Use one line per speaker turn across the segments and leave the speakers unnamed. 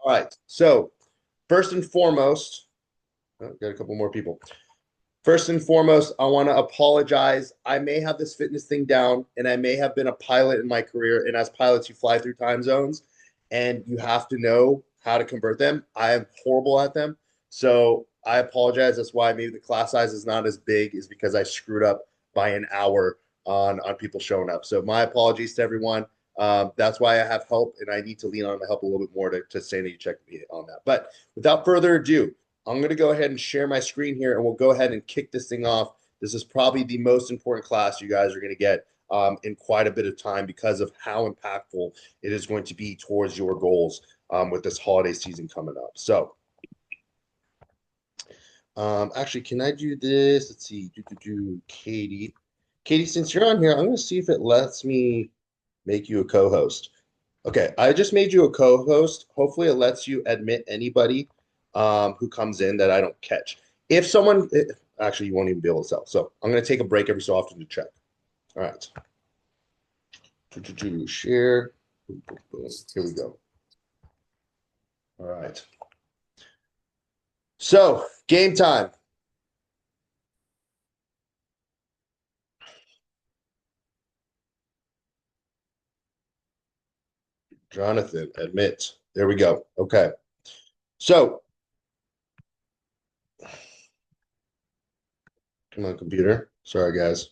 All right. So, first and foremost, got a couple more people. First and foremost, I want to apologize. I may have this fitness thing down, and I may have been a pilot in my career. And as pilots, you fly through time zones, and you have to know how to convert them. I am horrible at them, so I apologize. That's why maybe the class size is not as big, is because I screwed up by an hour on people showing up. So my apologies to everyone. That's why I have help, and I need to lean on my help a little bit more to sanity check me on that. But without further ado, I'm going to go ahead and share my screen here, and we'll go ahead and kick this thing off. This is probably the most important class you guys are going to get in quite a bit of time because of how impactful it is going to be towards your goals with this holiday season coming up. So, actually, can I do this? Let's see. Katie. Katie, since you're on here, I'm going to see if it lets me make you a co-host. Okay, I just made you a co-host. Hopefully, it lets you admit anybody who comes in that I don't catch. If someone, actually, you won't even be able to sell. So I'm going to take a break every so often to check. All right. Share. Here we go. All right. So game time. Jonathan, admit. There we go. Okay. So, come on, computer. Sorry, guys.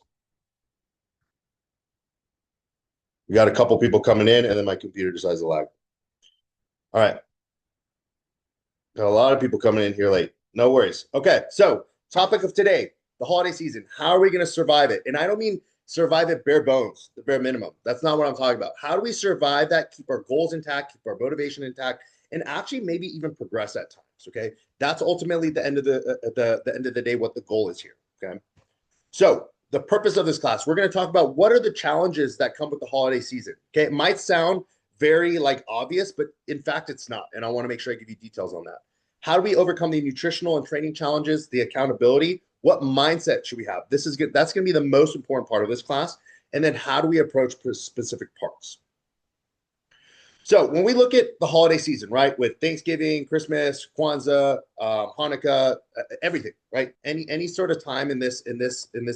We got a couple people coming in, and then my computer decides to lag. All right. Got a lot of people coming in here late. No worries. Okay. So, topic of today, the holiday season. How are we going to survive it? And I don't mean survive it bare bones, the bare minimum. That's not what I'm talking about. How do we survive that, keep our goals intact, keep our motivation intact, and actually maybe even progress at times? Okay. That's ultimately the end of the end of the day, what the goal is here. Okay. So, the purpose of this class, we're going to talk about what are the challenges that come with the holiday season. Okay, it might sound very like obvious, but in fact, it's not. And I want to make sure I give you details on that. How do we overcome the nutritional and training challenges, the accountability? What mindset should we have? This is good. That's going to be the most important part of this class. And then how do we approach specific parts? So when we look at the holiday season, right, with Thanksgiving, Christmas, Kwanzaa, Hanukkah, everything, right? Any sort of time in this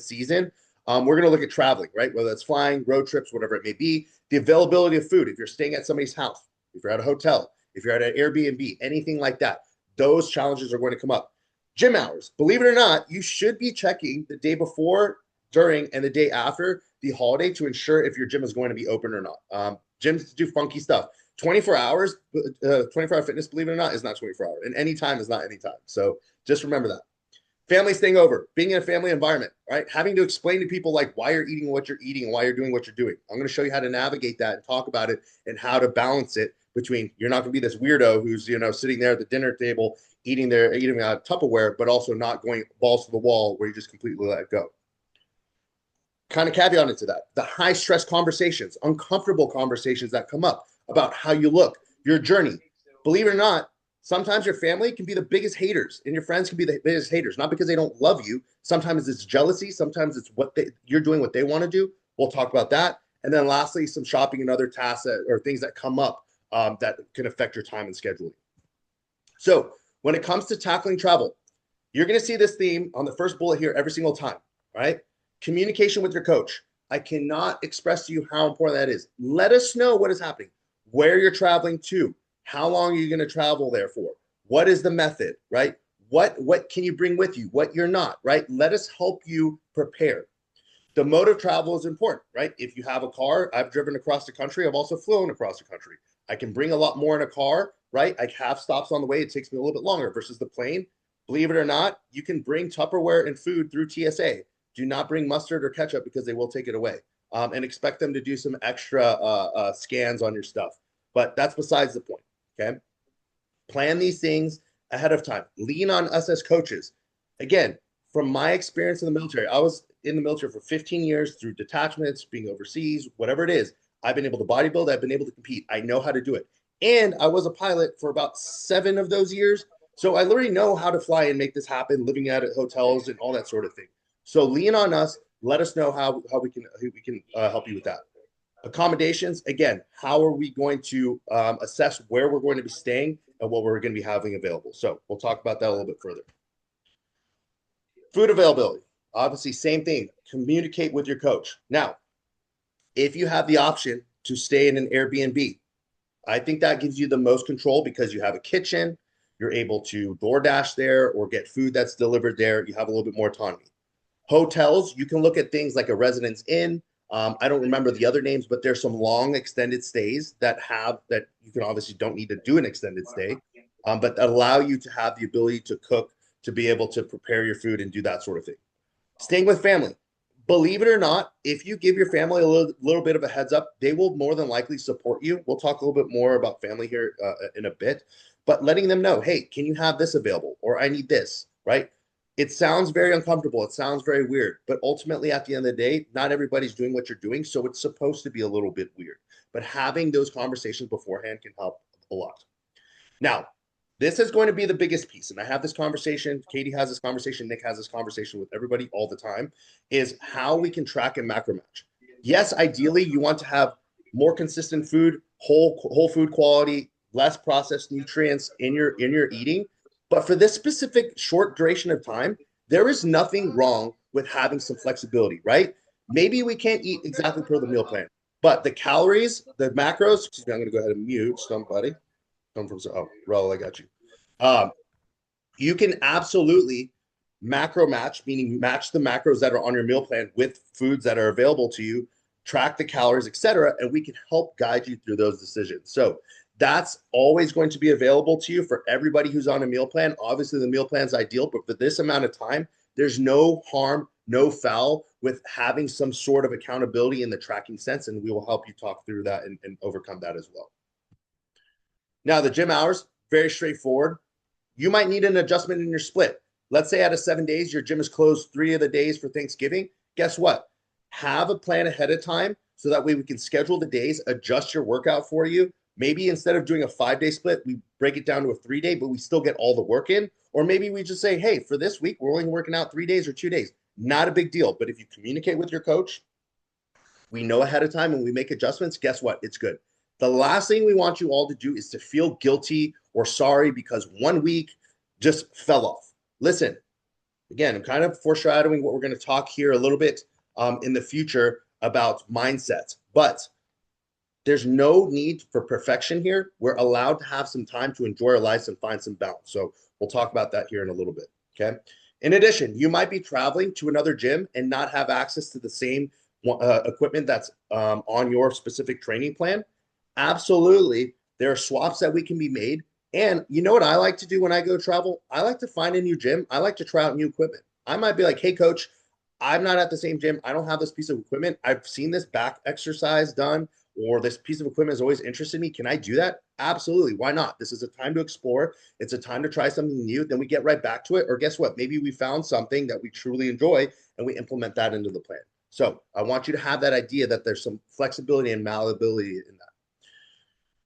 season, we're going to look at traveling, right? Whether it's flying, road trips, whatever it may be. The availability of food. If you're staying at somebody's house, if you're at a hotel, if you're at an Airbnb, anything like that, those challenges are going to come up. Gym hours. Believe it or not, you should be checking the day before, during, and the day after the holiday to ensure if your gym is going to be open or not. Gyms do funky stuff. 24 hours, 24-hour fitness, believe it or not, is not 24 hours. And any time is not any time. So just remember that. Family staying over, being in a family environment, right? Having to explain to people like why you're eating what you're eating and why you're doing what you're doing. I'm going to show you how to navigate that and talk about it and how to balance it between you're not going to be this weirdo who's, sitting there at the dinner table eating out of Tupperware, but also not going balls to the wall where you just completely let it go. Kind of caveat into that, the high stress conversations, uncomfortable conversations that come up about how you look, your journey. Believe it or not, sometimes your family can be the biggest haters and your friends can be the biggest haters, not because they don't love you. Sometimes it's jealousy. Sometimes it's you're doing what they want to do. We'll talk about that. And then lastly, some shopping and other tasks or things that come up that can affect your time and scheduling. So when it comes to tackling travel, you're going to see this theme on the first bullet here every single time, right? Communication with your coach. I cannot express to you how important that is. Let us know what is happening, where you're traveling to, how long are you going to travel there for, what is the method, right? What can you bring with you, what you're not, right? Let us help you prepare. The mode of travel is important, right? If you have a car, I've driven across the country. I've also flown across the country. I can bring a lot more in a car, right? I have stops on the way. It takes me a little bit longer versus the plane. Believe it or not, you can bring Tupperware and food through TSA. Do not bring mustard or ketchup because they will take it away, and expect them to do some extra scans on your stuff. But that's besides the point, okay? Plan these things ahead of time. Lean on us as coaches. Again, from my experience in the military, I was in the military for 15 years through detachments, being overseas, whatever it is. I've been able to bodybuild. I've been able to compete. I know how to do it. And I was a pilot for about 7 of those years. So I literally know how to fly and make this happen, living at hotels and all that sort of thing. So lean on us. Let us know how we can help you with that. Accommodations, again, how are we going to assess where we're going to be staying and what we're going to be having available? So we'll talk about that a little bit further. Food availability, obviously, same thing. Communicate with your coach. Now, if you have the option to stay in an Airbnb, I think that gives you the most control because you have a kitchen, you're able to DoorDash there or get food that's delivered there. You have a little bit more autonomy. Hotels, you can look at things like a Residence Inn. I don't remember the other names, but there's some long extended stays that you can obviously don't need to do an extended stay, but that allow you to have the ability to cook, to be able to prepare your food and do that sort of thing. Staying with family. Believe it or not, if you give your family a little bit of a heads up, they will more than likely support you. We'll talk a little bit more about family here in a bit, but letting them know, hey, can you have this available? Or I need this, right? It sounds very uncomfortable. It sounds very weird, but ultimately at the end of the day, not everybody's doing what you're doing. So it's supposed to be a little bit weird, but having those conversations beforehand can help a lot. Now, this is going to be the biggest piece. And I have this conversation. Katie has this conversation. Nick has this conversation with everybody all the time is how we can track and macro match. Yes, ideally you want to have more consistent food, whole food quality, less processed nutrients in your eating. But for this specific short duration of time, there is nothing wrong with having some flexibility, right? Maybe we can't eat exactly per the meal plan, but the calories, the macros, excuse me, I'm going to go ahead and mute somebody. Come from, oh, Raul, I got you. You can absolutely macro match, meaning match the macros that are on your meal plan with foods that are available to you, track the calories, etc., and we can help guide you through those decisions. So that's always going to be available to you for everybody who's on a meal plan. Obviously, the meal plan is ideal, but for this amount of time, there's no harm, no foul with having some sort of accountability in the tracking sense, and we will help you talk through that and overcome that as well. Now, the gym hours, very straightforward. You might need an adjustment in your split. Let's say out of 7 days, your gym is closed 3 of the days for Thanksgiving. Guess what? Have a plan ahead of time so that way we can schedule the days, adjust your workout for you. Maybe instead of doing a 5-day split, we break it down to a 3-day, but we still get all the work in. Or maybe we just say, hey, for this week, we're only working out 3 days or 2 days. Not a big deal. But if you communicate with your coach, we know ahead of time and we make adjustments, guess what? It's good. The last thing we want you all to do is to feel guilty or sorry because 1 week just fell off. Listen, again, I'm kind of foreshadowing what we're going to talk here a little bit in the future about mindset, but there's no need for perfection here. We're allowed to have some time to enjoy our lives and find some balance. So we'll talk about that here in a little bit, okay? In addition, you might be traveling to another gym and not have access to the same equipment that's on your specific training plan. Absolutely. There are swaps that we can be made. And you know what I like to do when I go travel? I like to find a new gym. I like to try out new equipment. I might be like, hey, coach, I'm not at the same gym. I don't have this piece of equipment. I've seen this back exercise done, or this piece of equipment has always interested me. Can I do that? Absolutely. Why not? This is a time to explore. It's a time to try something new. Then we get right back to it. Or guess what? Maybe we found something that we truly enjoy and we implement that into the plan. So I want you to have that idea that there's some flexibility and malleability in that.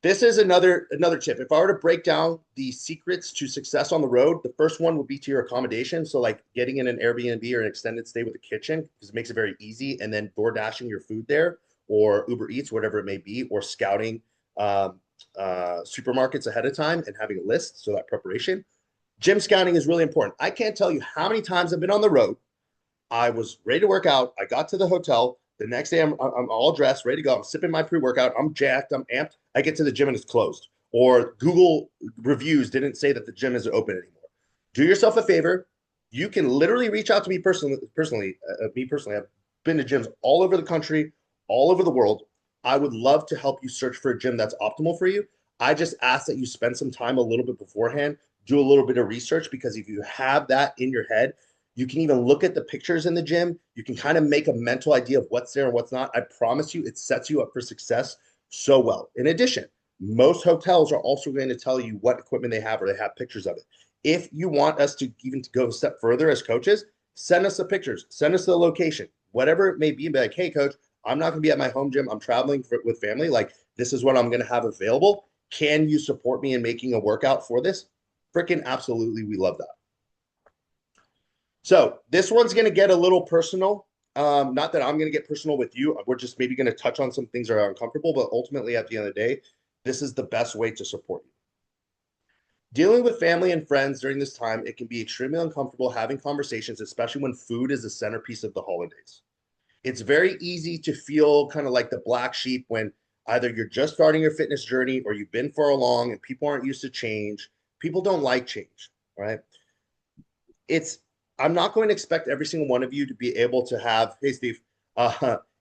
This is another tip. If I were to break down the secrets to success on the road, the first one would be to your accommodation. So like getting in an Airbnb or an extended stay with a kitchen, because it makes it very easy. And then door dashing your food there or Uber Eats, whatever it may be, or scouting supermarkets ahead of time and having a list. So that preparation. Gym scouting is really important. I can't tell you how many times I've been on the road. I was ready to work out. I got to the hotel. The next day, I'm all dressed, ready to go. I'm sipping my pre-workout. I'm jacked. I'm amped. I get to the gym and it's closed. Or Google reviews didn't say that the gym isn't open anymore. Do yourself a favor. You can literally reach out to me personally. I've been to gyms all over the country, all over the world. I would love to help you search for a gym that's optimal for you. I just ask that you spend some time a little bit beforehand, do a little bit of research, because if you have that in your head, you can even look at the pictures in the gym. You can kind of make a mental idea of what's there and what's not. I promise you, it sets you up for success so well. In addition, most hotels are also going to tell you what equipment they have or they have pictures of it. If you want us to even go a step further as coaches, send us the pictures, send us the location, whatever it may be. Be like, hey, coach, I'm not going to be at my home gym. I'm traveling with family. Like, this is what I'm going to have available. Can you support me in making a workout for this? Freaking absolutely. We love that. So this one's going to get a little personal. Not that I'm going to get personal with you. We're just maybe going to touch on some things that are uncomfortable, but ultimately at the end of the day, this is the best way to support you. Dealing with family and friends during this time, it can be extremely uncomfortable having conversations, especially when food is the centerpiece of the holidays. It's very easy to feel kind of like the black sheep when either you're just starting your fitness journey or you've been for a long and people aren't used to change. People don't like change, right? It's I'm not going to expect every single one of you to be able to have, hey Steve,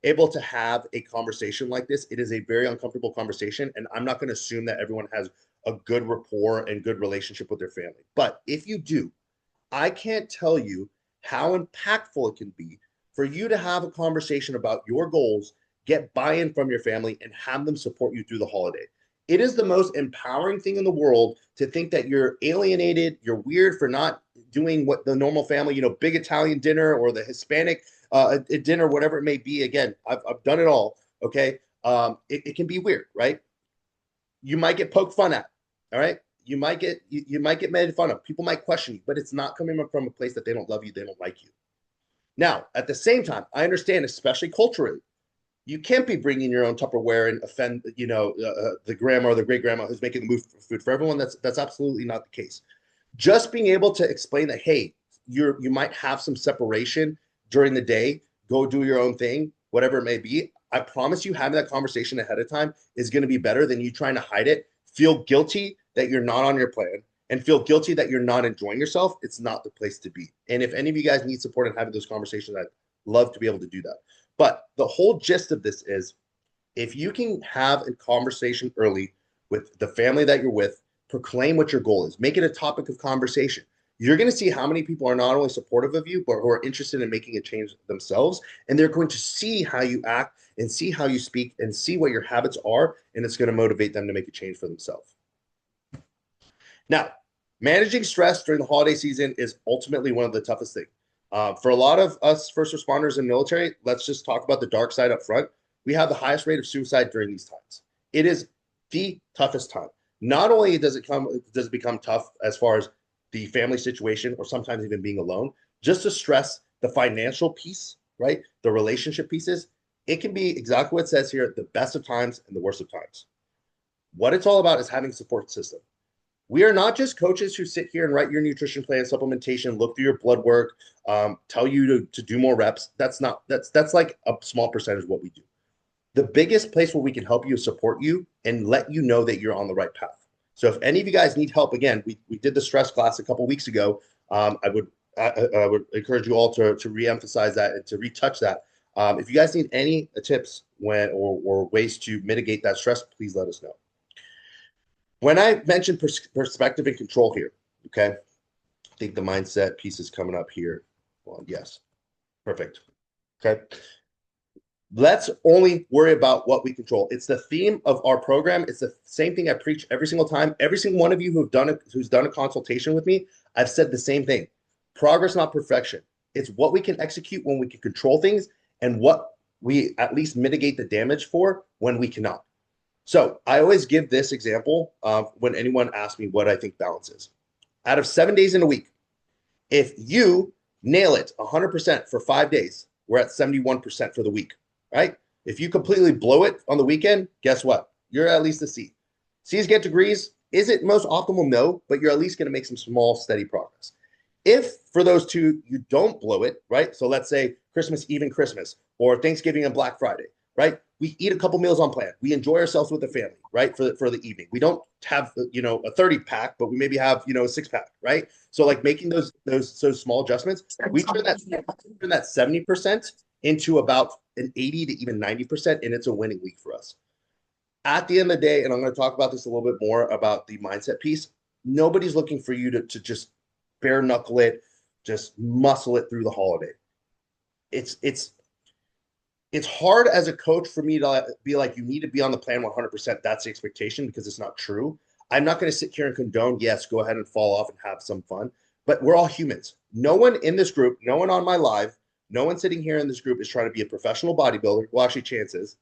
able to have a conversation like this. It is a very uncomfortable conversation, and I'm not going to assume that everyone has a good rapport and good relationship with their family. But if you do, I can't tell you how impactful it can be for you to have a conversation about your goals, get buy-in from your family, and have them support you through the holiday. It is the most empowering thing in the world to think that you're alienated, you're weird for not doing what the normal family, big Italian dinner or the Hispanic dinner, whatever it may be. Again, I've done it all. Okay. It can be weird, right? You might get poked fun at. All right. You might get made fun of. People might question you, but it's not coming from a place that they don't love you, they don't like you. Now, at the same time, I understand, especially culturally, you can't be bringing your own Tupperware and offend, the grandma or the great grandma who's making the food for everyone. That's absolutely not the case. Just being able to explain that, hey, you might have some separation during the day. Go do your own thing, whatever it may be. I promise you, having that conversation ahead of time is going to be better than you trying to hide it. Feel guilty that you're not on your plan and feel guilty that you're not enjoying yourself. It's not the place to be. And if any of you guys need support in having those conversations, I'd love to be able to do that. But the whole gist of this is if you can have a conversation early with the family that you're with, proclaim what your goal is, make it a topic of conversation. You're going to see how many people are not only supportive of you, but who are interested in making a change themselves. And they're going to see how you act and see how you speak and see what your habits are. And it's going to motivate them to make a change for themselves. Now, managing stress during the holiday season is ultimately one of the toughest things. For a lot of us first responders and military, let's just talk about the dark side up front. We have the highest rate of suicide during these times. It is the toughest time. Not only does it become tough as far as the family situation or sometimes even being alone, just to stress the financial piece, right? The relationship pieces, it can be exactly what it says here, the best of times and the worst of times. What it's all about is having a support system. We are not just coaches who sit here and write your nutrition plan, supplementation, look through your blood work, tell you to do more reps. That's like a small percentage of what we do. The biggest place where we can help you is support you and let you know that you're on the right path. So if any of you guys need help, again, we did the stress class a couple weeks ago. I would encourage you all to reemphasize that and to retouch that. If you guys need any tips or ways to mitigate that stress, please let us know. When I mentioned perspective and control here, okay, I think the mindset piece is coming up here. Well, yes, perfect. Okay. Let's only worry about what we control. It's the theme of our program. It's the same thing I preach every single time. Every single one of you who's done a consultation with me, I've said the same thing. Progress, not perfection. It's what we can execute when we can control things and what we at least mitigate the damage for when we cannot. So I always give this example when anyone asks me what I think balance is. Out of 7 days in a week, if you nail it 100% for 5 days, we're at 71% for the week, right? If you completely blow it on the weekend, guess what? You're at least a C. C's get degrees. Is it most optimal? No, but you're at least going to make some small, steady progress. If for those two, you don't blow it, right? So let's say Christmas Eve and Christmas or Thanksgiving and Black Friday, right? We eat a couple meals on plan. We enjoy ourselves with the family, right? For the evening. We don't have, a 30 pack, but we maybe have, a 6-pack, right? So like making those small adjustments, we turn that 70% into about an 80 to even 90%, and it's a winning week for us. At the end of the day, and I'm going to talk about this a little bit more about the mindset piece, nobody's looking for you to just bare knuckle it, just muscle it through the holiday. It's hard as a coach for me to be like, you need to be on the plan 100%. That's the expectation because it's not true. I'm not going to sit here and condone, yes, go ahead and fall off and have some fun, but we're all humans. No one in this group, no one on my live, no one sitting here in this group is trying to be a professional bodybuilder. Well, actually, chances.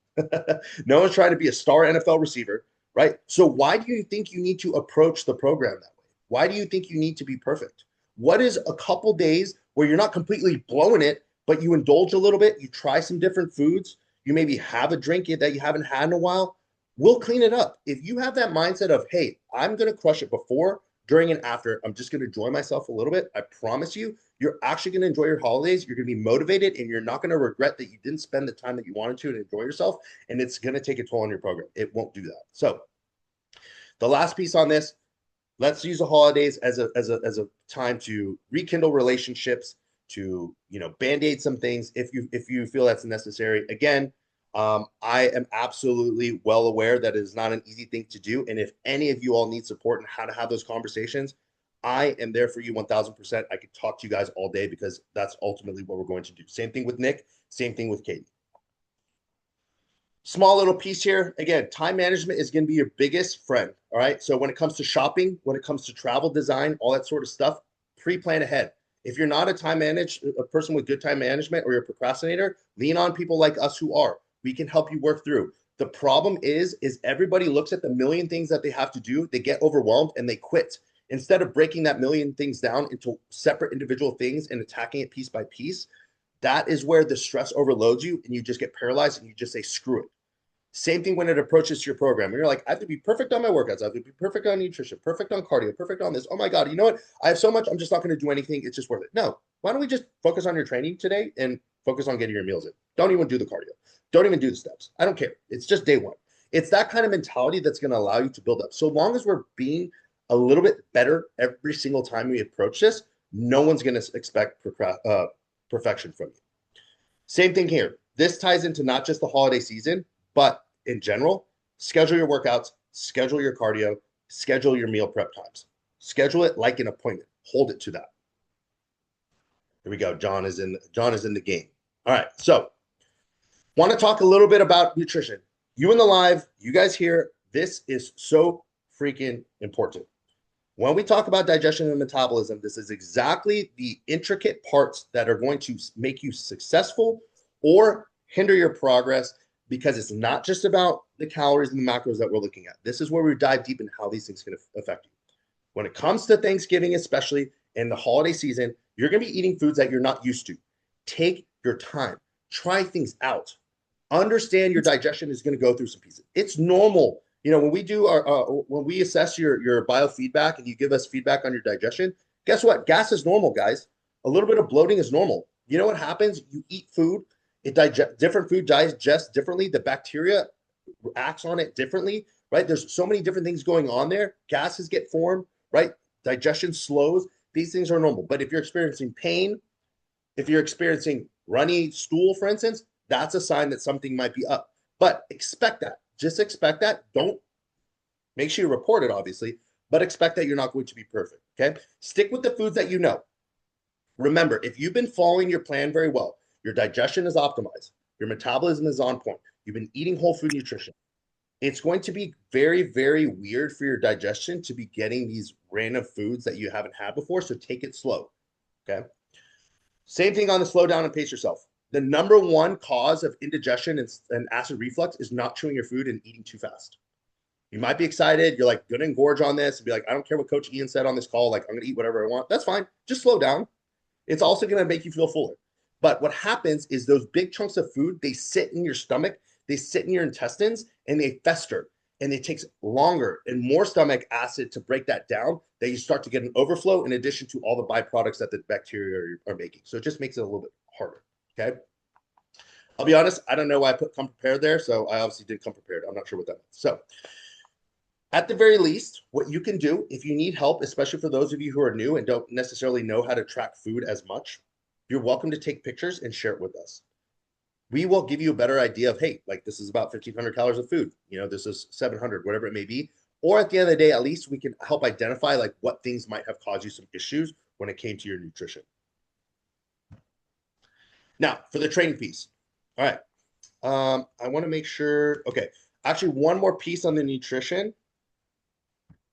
No one's trying to be a star NFL receiver, right? So why do you think you need to approach the program that way? Why do you think you need to be perfect? What is a couple days where you're not completely blowing it, but you indulge a little bit, you try some different foods, you maybe have a drink that you haven't had in a while, we'll clean it up. If you have that mindset of, hey, I'm going to crush it before, during, and after, I'm just going to enjoy myself a little bit, I promise you, you're actually going to enjoy your holidays. You're going to be motivated, and you're not going to regret that you didn't spend the time that you wanted to enjoy yourself. And it's going to take a toll on your program. It won't do that. So the last piece on this, let's use the holidays as a time to rekindle relationships, to band-aid some things if you feel that's necessary. Again, I am absolutely well aware that it is not an easy thing to do, and if any of you all need support in how to have those conversations, I am there for you 1000%. I could talk to you guys all day because that's ultimately what we're going to do. Same thing with Nick, same thing with Katie. Small little piece here. Again, time management is going to be your biggest friend. All right. So when it comes to shopping, when it comes to travel design, all that sort of stuff, pre-plan ahead. If you're not a person with good time management, or you're a procrastinator, lean on people like us who are. We can help you work through. The problem is everybody looks at the million things that they have to do. They get overwhelmed and they quit. Instead of breaking that million things down into separate individual things and attacking it piece by piece, that is where the stress overloads you and you just get paralyzed and you just say, screw it. Same thing when it approaches to your program. You're like, I have to be perfect on my workouts. I have to be perfect on nutrition, perfect on cardio, perfect on this. Oh my God, you know what? I have so much, I'm just not going to do anything. It's just worth it. No, why don't we just focus on your training today and focus on getting your meals in? Don't even do the cardio. Don't even do the steps. I don't care. It's just day one. It's that kind of mentality that's going to allow you to build up. So long as we're being a little bit better every single time we approach this, no one's going to expect perfection from you. Same thing here. This ties into not just the holiday season, but in general, schedule your workouts, schedule your cardio, schedule your meal prep times. Schedule it like an appointment. Hold it to that. Here we go. John is in the game. All right. So want to talk a little bit about nutrition. You in the live, you guys here, this is so freaking important. When we talk about digestion and metabolism, this is exactly the intricate parts that are going to make you successful or hinder your progress, because it's not just about the calories and the macros that we're looking at. This is where we dive deep into how these things can affect you. When it comes to Thanksgiving, especially in the holiday season, you're going to be eating foods that you're not used to. Take your time. Try things out. Understand your digestion is going to go through some pieces. It's normal. When we do when we assess your biofeedback and you give us feedback on your digestion, guess what? Gas is normal, guys. A little bit of bloating is normal. You know what happens? You eat food. Different food digests differently. The bacteria acts on it differently, right? There's so many different things going on there. Gases get formed, right? Digestion slows. These things are normal. But if you're experiencing pain, if you're experiencing runny stool, for instance, that's a sign that something might be up. But expect that. Just expect that. Don't make sure you report it, obviously, but expect that you're not going to be perfect. Okay. Stick with the foods that you know. Remember, if you've been following your plan very well, your digestion is optimized, your metabolism is on point, you've been eating whole food nutrition, it's going to be very, very weird for your digestion to be getting these random foods that you haven't had before. So take it slow. Okay. Same thing on the slow down and pace yourself. The number one cause of indigestion and acid reflux is not chewing your food and eating too fast. You might be excited. You're like going to engorge on this and be like, I don't care what Coach Ian said on this call. Like, I'm going to eat whatever I want. That's fine. Just slow down. It's also going to make you feel fuller. But what happens is those big chunks of food, they sit in your stomach, they sit in your intestines, and they fester. And it takes longer and more stomach acid to break that down, that you start to get an overflow in addition to all the byproducts that the bacteria are making. So it just makes it a little bit harder. Okay. I'll be honest, I don't know why I put come prepared there. So I obviously did come prepared. I'm not sure what that means. So at the very least, what you can do if you need help, especially for those of you who are new and don't necessarily know how to track food as much, you're welcome to take pictures and share it with us. We will give you a better idea of, hey, like this is about 1,500 calories of food. This is 700, whatever it may be. Or at the end of the day, at least we can help identify like what things might have caused you some issues when it came to your nutrition. Now, for the training piece. All right. I want to make sure. Okay. Actually, one more piece on the nutrition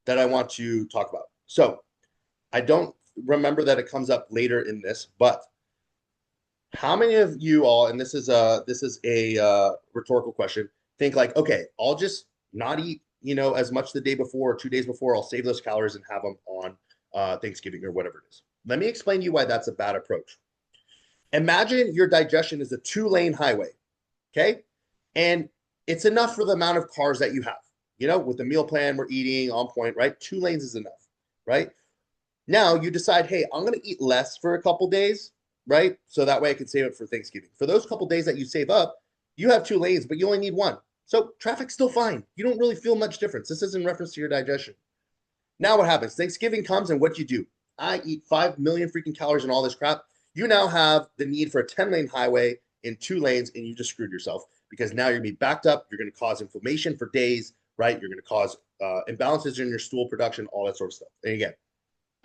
that I want to talk about. So I don't remember that it comes up later in this, but how many of you all, and this is a rhetorical question, think like, okay, I'll just not eat, as much the day before or 2 days before. I'll save those calories and have them on Thanksgiving or whatever it is. Let me explain to you why that's a bad approach. Imagine your digestion is a 2-lane highway, okay? And it's enough for the amount of cars that you have. You know, with the meal plan we're eating on point, right? 2 lanes is enough, right? Now you decide, hey, I'm going to eat less for a couple days, right? So that way I can save it for Thanksgiving. For those couple days that you save up, you have 2 lanes, but you only need one. So traffic's still fine. You don't really feel much difference. This is in reference to your digestion. Now what happens? Thanksgiving comes and what you do? I eat 5 million freaking calories and all this crap. You now have the need for a 10-lane highway in 2 lanes, and you just screwed yourself because now you're going to be backed up. You're going to cause inflammation for days, right? You're going to cause imbalances in your stool production, all that sort of stuff. And again,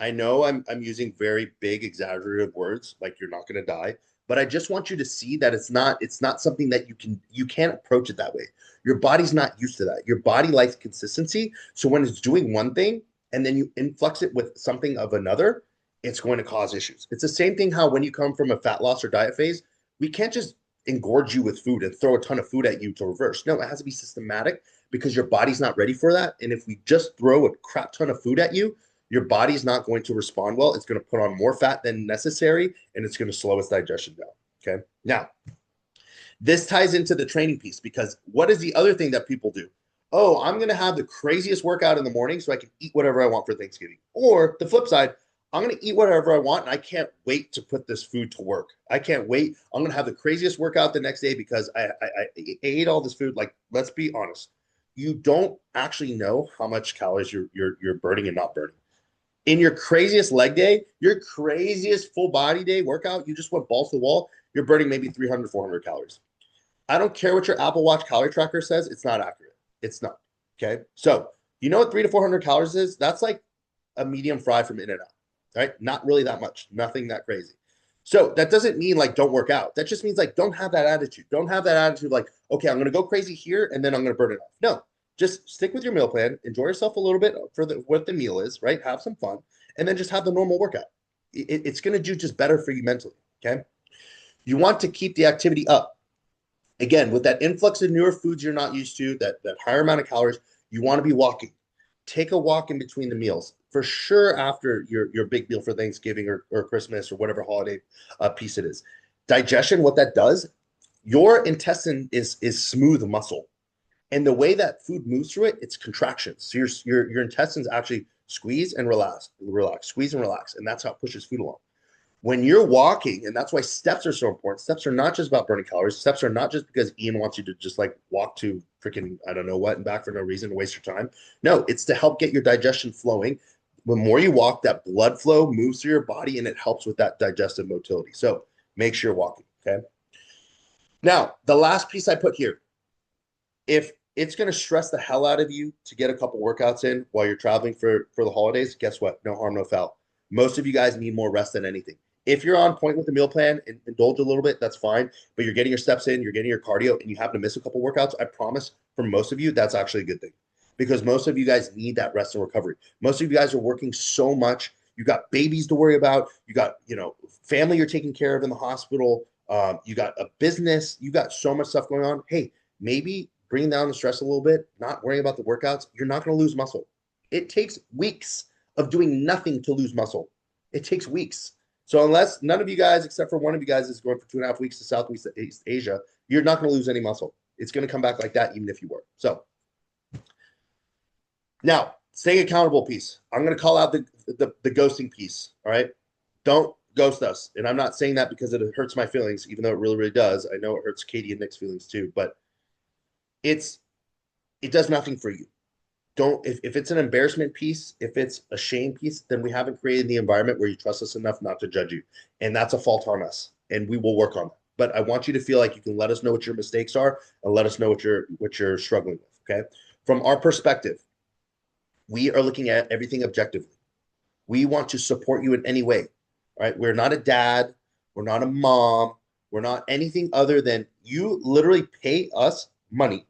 I know I'm using very big exaggerative words like you're not going to die, but I just want you to see that it's not something that you can't approach it that way. Your body's not used to that. Your body likes consistency. So when it's doing one thing and then you influx it with something of another, it's going to cause issues. It's the same thing how when you come from a fat loss or diet phase, we can't just engorge you with food and throw a ton of food at you to reverse. No, it has to be systematic because your body's not ready for that. And if we just throw a crap ton of food at you, your body's not going to respond well. It's going to put on more fat than necessary, and it's going to slow its digestion down. Okay. Now, this ties into the training piece because what is the other thing that people do? Oh, I'm going to have the craziest workout in the morning so I can eat whatever I want for Thanksgiving. Or the flip side, I'm going to eat whatever I want and I can't wait to put this food to work. I can't wait. I'm going to have the craziest workout the next day because I ate all this food. Like, let's be honest. You don't actually know how much calories you're burning and not burning. In your craziest leg day, your craziest full body day workout, you just went balls to the wall, you're burning maybe 300, 400 calories. I don't care what your Apple Watch calorie tracker says, it's not accurate. It's not. Okay. So, you know what 300 to 400 calories is? That's like a medium fry from In-N-Out, right? Not really that much, nothing that crazy. So, that doesn't mean like don't work out. That just means like don't have that attitude. Don't have that attitude like, okay, I'm going to go crazy here and then I'm going to burn it off. No, just stick with your meal plan, enjoy yourself a little bit for what the meal is, right? Have some fun, and then just have the normal workout. It's going to do just better for you mentally. Okay. You want to keep the activity up. Again, with that influx of newer foods you're not used to, that higher amount of calories, you want to be walking. Take a walk in between the meals. For sure, after your big meal for Thanksgiving or Christmas or whatever holiday piece it is. Digestion, what that does, your intestine is smooth muscle. And the way that food moves through it, it's contractions. So your intestines actually squeeze and relax, squeeze and relax. And that's how it pushes food along. When you're walking, and that's why steps are so important. Steps are not just about burning calories. Steps are not just because Ian wants you to just like walk to freaking, I don't know what, and back for no reason and waste your time. No, it's to help get your digestion flowing. The more you walk, that blood flow moves through your body and it helps with that digestive motility. So make sure you're walking. Okay. Now, the last piece I put here, if it's going to stress the hell out of you to get a couple workouts in while you're traveling for the holidays, guess what? No harm, no foul. Most of you guys need more rest than anything. If you're on point with the meal plan and indulge a little bit, that's fine. But you're getting your steps in, you're getting your cardio, and you happen to miss a couple workouts, I promise for most of you, that's actually a good thing. Because most of you guys need that rest and recovery. Most of you guys are working so much. You got babies to worry about. You got, family you're taking care of in the hospital. You got a business. You got so much stuff going on. Hey, maybe bringing down the stress a little bit, not worrying about the workouts, you're not going to lose muscle. It takes weeks of doing nothing to lose muscle. It takes weeks. So unless none of you guys, except for one of you guys, is going for 2.5 weeks to Southeast Asia, you're not going to lose any muscle. It's going to come back like that, even if you were. So now, staying accountable piece. I'm going to call out the ghosting piece. All right. Don't ghost us. And I'm not saying that because it hurts my feelings, even though it really, really does. I know it hurts Katie and Nick's feelings too, but it does nothing for you. Don't, if it's an embarrassment piece, if it's a shame piece, then we haven't created the environment where you trust us enough not to judge you. And that's a fault on us. And we will work on that. But I want you to feel like you can let us know what your mistakes are and let us know what you're struggling with. Okay. From our perspective, we are looking at everything objectively. We want to support you in any way. All right. We're not a dad. We're not a mom. We're not anything other than you literally pay us money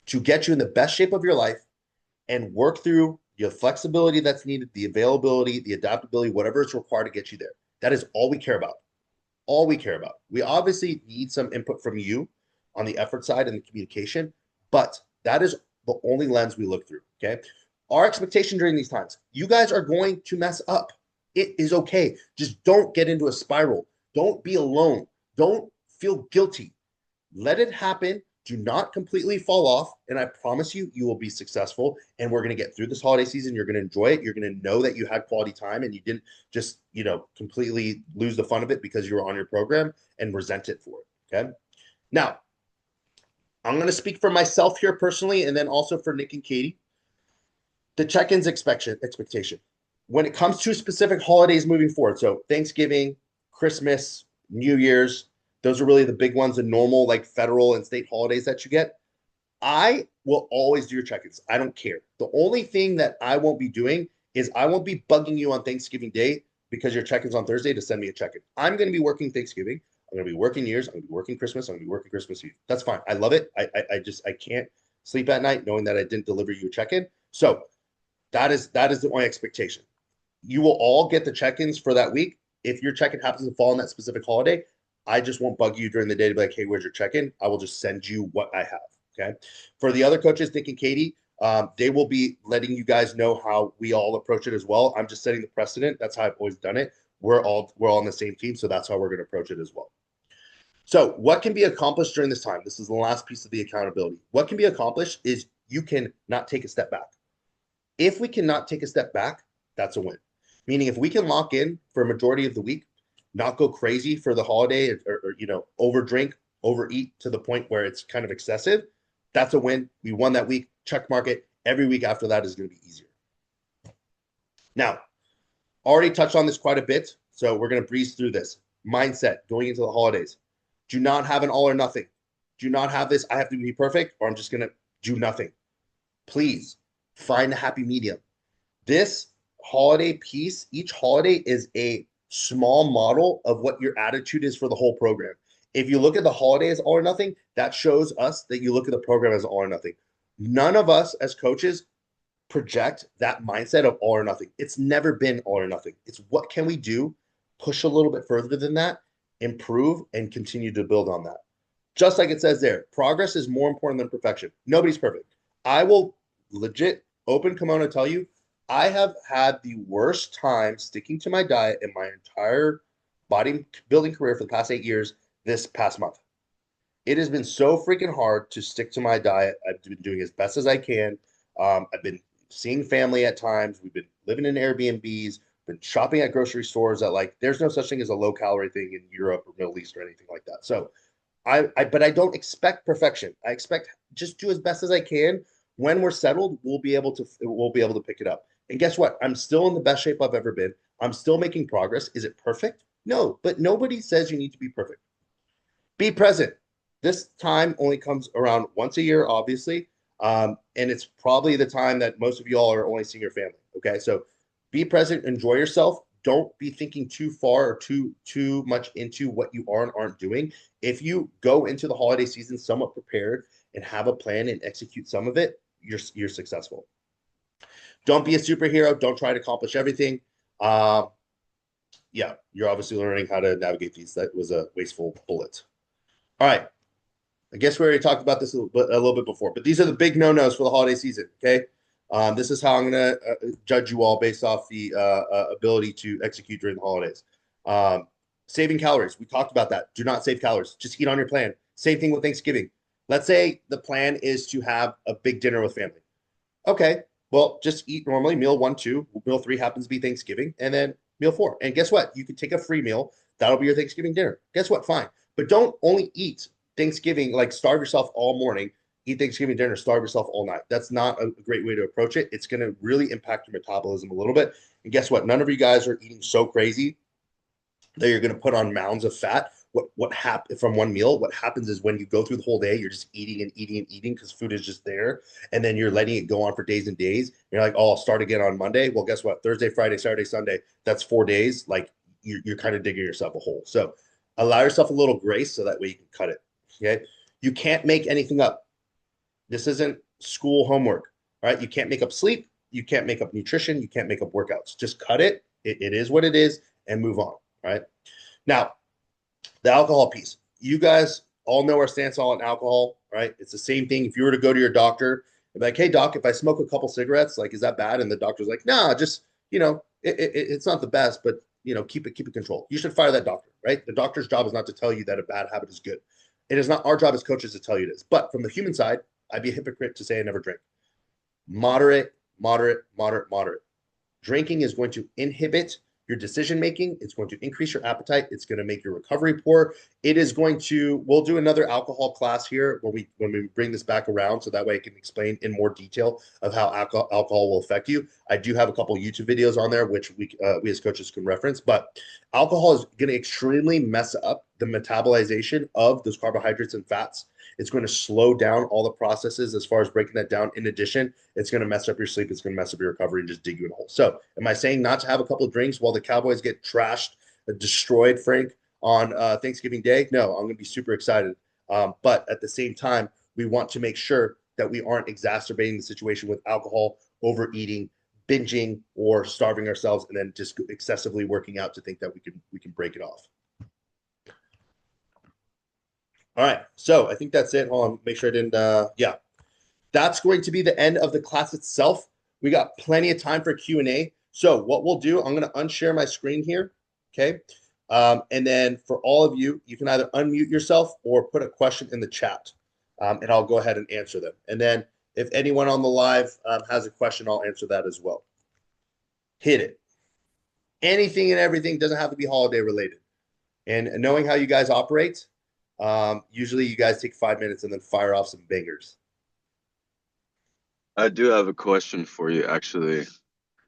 to get you in the best shape of your life and work through your flexibility that's needed, the availability, the adaptability, whatever is required to get you there. That is all we care about. All we care about. We obviously need some input from you on the effort side and the communication, but that is the only lens we look through. Okay. Our expectation during these times, you guys are going to mess up. It is okay. Just don't get into a spiral. Don't be alone. Don't feel guilty. Let it happen. Do not completely fall off. And I promise you, you will be successful. And we're going to get through this holiday season. You're going to enjoy it. You're going to know that you had quality time and you didn't just, completely lose the fun of it because you were on your program and resent it for it. Okay. Now, I'm going to speak for myself here personally and then also for Nick and Katie. The check-ins expectation. When it comes to specific holidays moving forward, so Thanksgiving, Christmas, New Year's, those are really the big ones, the normal like federal and state holidays that you get. I will always do your check-ins. I don't care. The only thing that I won't be doing is I won't be bugging you on Thanksgiving Day because your check-in's on Thursday to send me a check-in. I'm going to be working Thanksgiving. I'm going to be working New Year's. I'm going to be working Christmas. I'm going to be working Christmas Eve. That's fine. I love it. I can't sleep at night knowing that I didn't deliver you a check-in. So that is the only expectation. You will all get the check-ins for that week. If your check-in happens to fall on that specific holiday, I just won't bug you during the day to be like, hey, where's your check-in? I will just send you what I have. Okay. For the other coaches, Nick and Katie, they will be letting you guys know how we all approach it as well. I'm just setting the precedent. That's how I've always done it. We're all on the same team, so that's how we're going to approach it as well. So what can be accomplished during this time? This is the last piece of the accountability. What can be accomplished is you can not take a step back. If we cannot take a step back, that's a win. Meaning if we can lock in for a majority of the week, not go crazy for the holiday or over drink, overeat to the point where it's kind of excessive, that's a win. We won that week. Check mark it. Every week after that is going to be easier. Now, already touched on this quite a bit, so we're going to breeze through this. Mindset going into the holidays. Do not have an all or nothing. Do not have this, I have to be perfect, or I'm just going to do nothing. Please find a happy medium. This holiday piece, each holiday is a small model of what your attitude is for the whole program. If you look at the holiday as all or nothing, that shows us that you look at the program as all or nothing. None of us as coaches project that mindset of all or nothing. It's never been all or nothing. It's what can we do, push a little bit further than that, improve, and continue to build on that. Just like it says there, progress is more important than perfection. Nobody's perfect. I will legit open kimono tell you, I have had the worst time sticking to my diet in my entire bodybuilding career for the past 8 years this past month. It has been so freaking hard to stick to my diet. I've been doing as best as I can. I've been seeing family at times. We've been living in Airbnbs, been shopping at grocery stores that there's no such thing as a low calorie thing in Europe or Middle East or anything like that. So but I don't expect perfection. I expect just do as best as I can. When we're settled, we'll be able to pick it up. And guess what? I'm still in the best shape I've ever been. I'm still making progress. Is it perfect? No, but nobody says you need to be perfect. Be present. This time only comes around once a year, obviously. And it's probably the time that most of you all are only seeing your family. Okay. So be present, enjoy yourself. Don't be thinking too far or too much into what you are and aren't doing. If you go into the holiday season somewhat prepared and have a plan and execute some of it, you're successful. Don't be a superhero. Don't try to accomplish everything. Yeah, you're obviously learning how to navigate these. That was a wasteful bullet. All right. I guess we already talked about this a little bit before, but these are the big no-nos for the holiday season. Okay. This is how I'm going to judge you all based off the ability to execute during the holidays. Saving calories. We talked about that. Do not save calories. Just eat on your plan. Same thing with Thanksgiving. Let's say the plan is to have a big dinner with family. Okay. Well, just eat normally. Meal 1, 2. Meal 3 happens to be Thanksgiving. And then meal 4. And guess what? You can take a free meal. That'll be your Thanksgiving dinner. Guess what? Fine. But don't only eat Thanksgiving, like starve yourself all morning, eat Thanksgiving dinner, starve yourself all night. That's not a great way to approach it. It's going to really impact your metabolism a little bit. And guess what? None of you guys are eating so crazy that you're going to put on mounds of fat. What happens from one meal? What happens is when you go through the whole day, you're just eating and eating and eating because food is just there, and then you're letting it go on for days and days. You're like, oh, I'll start again on Monday. Well, guess what? Thursday, Friday, Saturday, Sunday. That's 4 days. Like you're kind of digging yourself a hole. So allow yourself a little grace so that way you can cut it. Okay. You can't make anything up. This isn't school homework. All right. You can't make up sleep. You can't make up nutrition. You can't make up workouts. Just cut it. It is what it is and move on. All right. Now, the alcohol piece. You guys all know our stance on alcohol, right? It's the same thing. If you were to go to your doctor and be like, hey, doc, if I smoke a couple cigarettes, like, is that bad? And the doctor's like, nah, just, it's not the best, but keep it controlled. You should fire that doctor, right? The doctor's job is not to tell you that a bad habit is good. It is not our job as coaches to tell you it is. But from the human side, I'd be a hypocrite to say I never drink. Moderate, moderate, moderate, moderate. Drinking is going to inhibit your decision making. It's going to increase your appetite. It's going to make your recovery poor. It is going to, we'll do another alcohol class here when we bring this back around, so that way I can explain in more detail of how alcohol will affect you. I do have a couple YouTube videos on there which we as coaches can reference, but alcohol is going to extremely mess up the metabolization of those carbohydrates and fats. It's going to slow down all the processes as far as breaking that down. In addition, it's going to mess up your sleep. It's going to mess up your recovery and just dig you in a hole. So am I saying not to have a couple of drinks while the Cowboys get trashed, destroyed, Frank, on Thanksgiving Day? No, I'm going to be super excited. But at the same time, we want to make sure that we aren't exacerbating the situation with alcohol, overeating, binging, or starving ourselves, and then just excessively working out to think that we can break it off. All right, so I think that's it. Hold on, make sure I didn't. Yeah, that's going to be the end of the class itself. We got plenty of time for Q&A. So what we'll do, I'm going to unshare my screen here, okay? And then for all of you, you can either unmute yourself or put a question in the chat, and I'll go ahead and answer them. And then if anyone on the live has a question, I'll answer that as well. Hit it. Anything and everything, doesn't have to be holiday related. And knowing how you guys operate, usually you guys take 5 minutes and then fire off some bangers.
I do have a question for you, actually.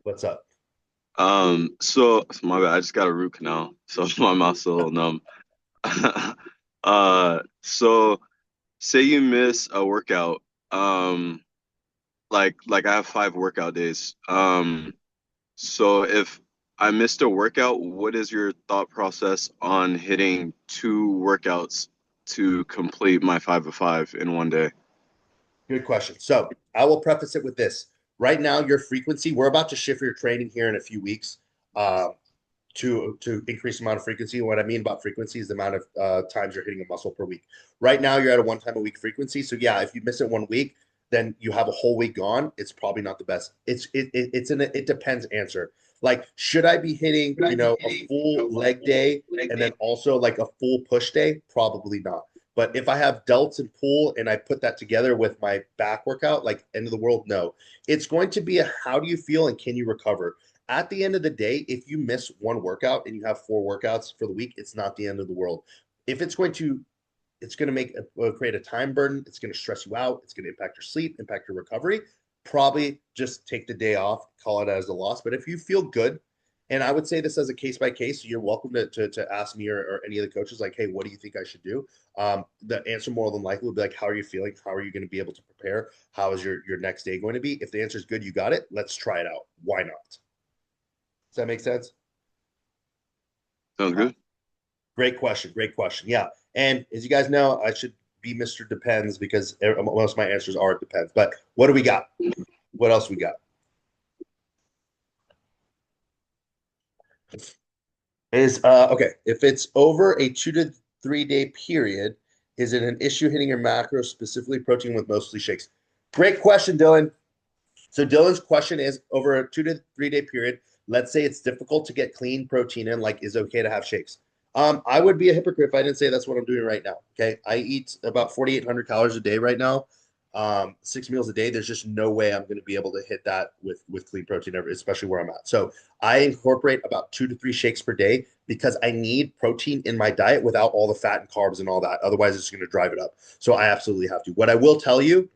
What's up?
So my bad, I just got a root canal, so my mouth's a little numb. So say you miss a workout, like I have 5 workout days. So if I missed a workout, what is your thought process on hitting 2 workouts to complete my 5 of 5 in one day?
Good question. So I will preface it with this. Right now, your frequency, we're about to shift your training here in a few weeks to increase the amount of frequency. What I mean about frequency is the amount of times you're hitting a muscle per week. Right now, you're at a 1 time a week frequency. So yeah, if you miss it 1 week, then you have a whole week gone. It's probably not the best. It's an it depends answer. Like, should I be hitting, a full leg day and then also like a full push day? Probably not. But if I have delts and pull and I put that together with my back workout, like end of the world, no. It's going to be a how do you feel and can you recover? At the end of the day, if you miss 1 workout and you have 4 workouts for the week, it's not the end of the world. If it's going to create a time burden. It's going to stress you out. It's going to impact your sleep, impact your recovery. Probably just take the day off, call it as a loss. But if you feel good, and I would say this as a case by case, you're welcome to ask me or any of the coaches, like, hey, what do you think I should do? The answer more than likely will be like, how are you feeling? How are you going to be able to prepare? How is your next day going to be? If the answer is good, you got it. Let's try it out. Why not? Does that make sense?
Sounds good.
Great question. Great question. Yeah. And as you guys know, I should be Mr. Depends because most of my answers are it depends. But what do we got? What else we got? Is okay. If it's over a 2 to 3 day period, is it an issue hitting your macros, specifically protein with mostly shakes? Great question, Dylan. So Dylan's question is over a 2 to 3 day period. Let's say it's difficult to get clean protein in, like is it okay to have shakes? I would be a hypocrite if I didn't say that's what I'm doing right now. Okay. I eat about 4,800 calories a day right now. 6 meals a day. There's just no way I'm going to be able to hit that with clean protein ever, especially where I'm at. So I incorporate about 2 to 3 shakes per day because I need protein in my diet without all the fat and carbs and all that. Otherwise, it's going to drive it up. So I absolutely have to. What I will tell you,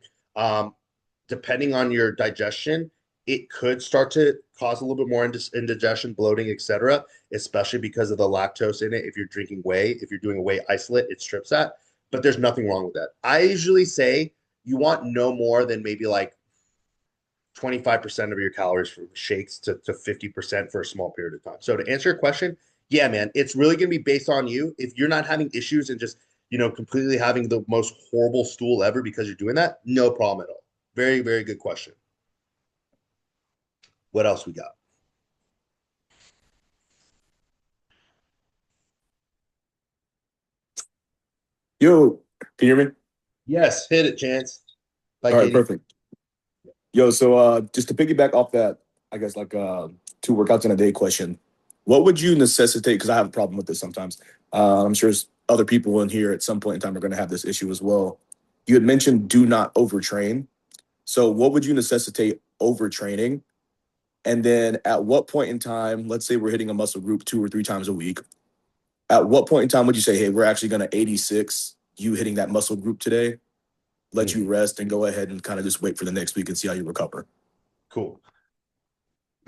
depending on your digestion, it could start to cause a little bit more indigestion, bloating, etc., especially because of the lactose in it. If you're drinking whey, if you're doing a whey isolate, it strips that. But there's nothing wrong with that. I usually say you want no more than maybe like 25% of your calories from shakes to 50% for a small period of time. So to answer your question, yeah, man, it's really going to be based on you. If you're not having issues and just, completely having the most horrible stool ever because you're doing that, no problem at all. Very, very good question. What else we got?
Yo, can you hear me?
Yes, hit it, Chance.
All right, perfect. Yo, so just to piggyback off that, I guess like 2 workouts in a day question. what would you necessitate? Because I have a problem with this sometimes. I'm sure other people in here at some point in time are going to have this issue as well. You had mentioned do not overtrain. So what would you necessitate overtraining? And then at what point in time, let's say we're hitting a muscle group 2 or 3 times a week. At what point in time would you say, hey, we're actually going to 86 you hitting that muscle group today, let you rest and go ahead and kind of just wait for the next week and see how you recover?
Cool.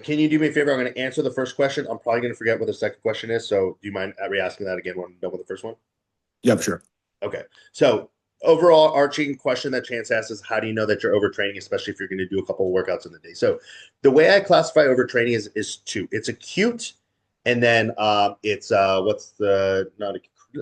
Can you do me a favor? I'm going to answer the first question. I'm probably going to forget what the second question is. So do you mind re-asking that again when I'm done with the first one?
Yeah, for sure.
Okay. So overall arching question that Chance asked is how do you know that you're overtraining, especially if you're going to do a couple of workouts in the day? So the way I classify overtraining is two. It's acute, and then it's what's the not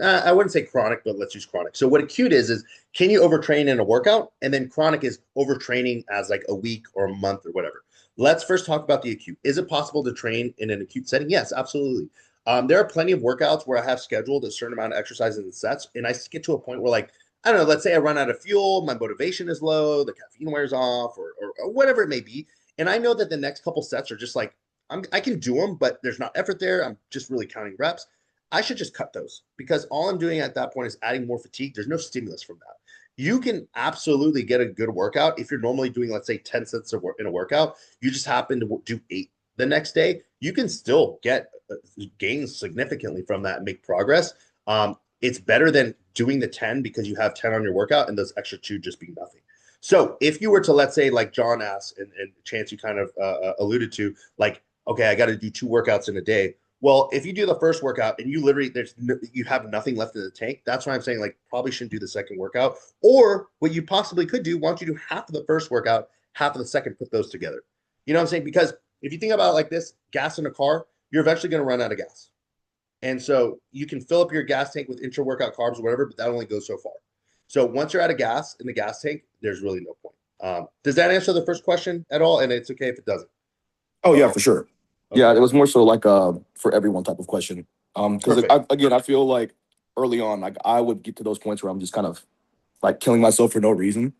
I wouldn't say chronic, but let's use chronic. So what acute is can you overtrain in a workout? And then chronic is overtraining as like a week or a month or whatever. Let's first talk about the acute. Is it possible to train in an acute setting? Yes, absolutely. There are plenty of workouts where I have scheduled a certain amount of exercises and sets, and I get to a point where, like, I don't know, let's say I run out of fuel, my motivation is low, the caffeine wears off, or whatever it may be. And I know that the next couple sets are just like, I can do them, but there's not effort there. I'm just really counting reps. I should just cut those because all I'm doing at that point is adding more fatigue. There's no stimulus from that. You can absolutely get a good workout if you're normally doing, let's say, 10 sets of work in a workout. You just happen to do 8 the next day. You can still get gains significantly from that and make progress. It's better than doing the 10 because you have 10 on your workout and those extra 2 just being nothing. So if you were to, let's say, like John asked and Chance, you kind of alluded to, like, okay, I got to do 2 workouts in a day. Well, if you do the first workout and you literally you have nothing left in the tank, that's why I'm saying, like, probably shouldn't do the second workout. Or what you possibly could do, why don't you do half of the first workout, half of the second, put those together. You know what I'm saying? Because if you think about it like this, gas in a car, you're eventually going to run out of gas. And so you can fill up your gas tank with intra-workout carbs or whatever, but that only goes so far. So once you're out of gas in the gas tank, there's really no point. Does that answer the first question at all? And it's okay if it doesn't.
Oh, yeah, for sure. Okay. Yeah, it was more so like for everyone type of question. Because again, I feel like early on, like I would get to those points where I'm just kind of like killing myself for no reason.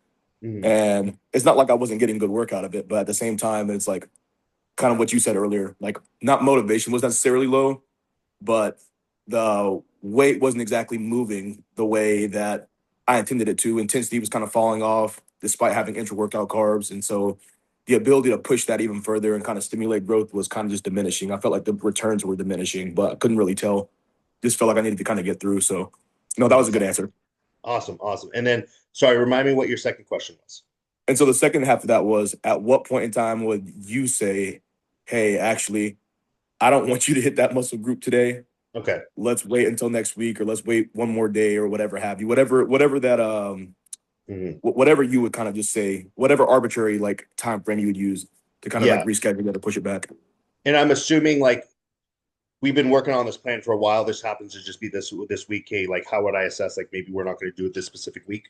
Mm-hmm. And it's not like I wasn't getting good work out of it, but at the same time, it's like kind of what you said earlier, like not motivation was necessarily low, but the weight wasn't exactly moving the way that I intended it to. Intensity was kind of falling off despite having intra-workout carbs. And so the ability to push that even further and kind of stimulate growth was kind of just diminishing. I felt like the returns were diminishing, but I couldn't really tell. Just felt like I needed to kind of get through. So, no, that was a good answer.
Awesome. And then, sorry, remind me what your second question was.
And so the second half of that was, at what point in time would you say, hey, actually, I don't want you to hit that muscle group today.
Okay.
Let's wait until next week, or let's wait one more day, or whatever have you. Whatever that whatever you would kind of just say, whatever arbitrary like time frame you would use to kind of like reschedule to push it back.
And I'm assuming, like, we've been working on this plan for a while. This happens to just be this week. Hey, like, how would I assess, like, maybe we're not going to do it this specific week?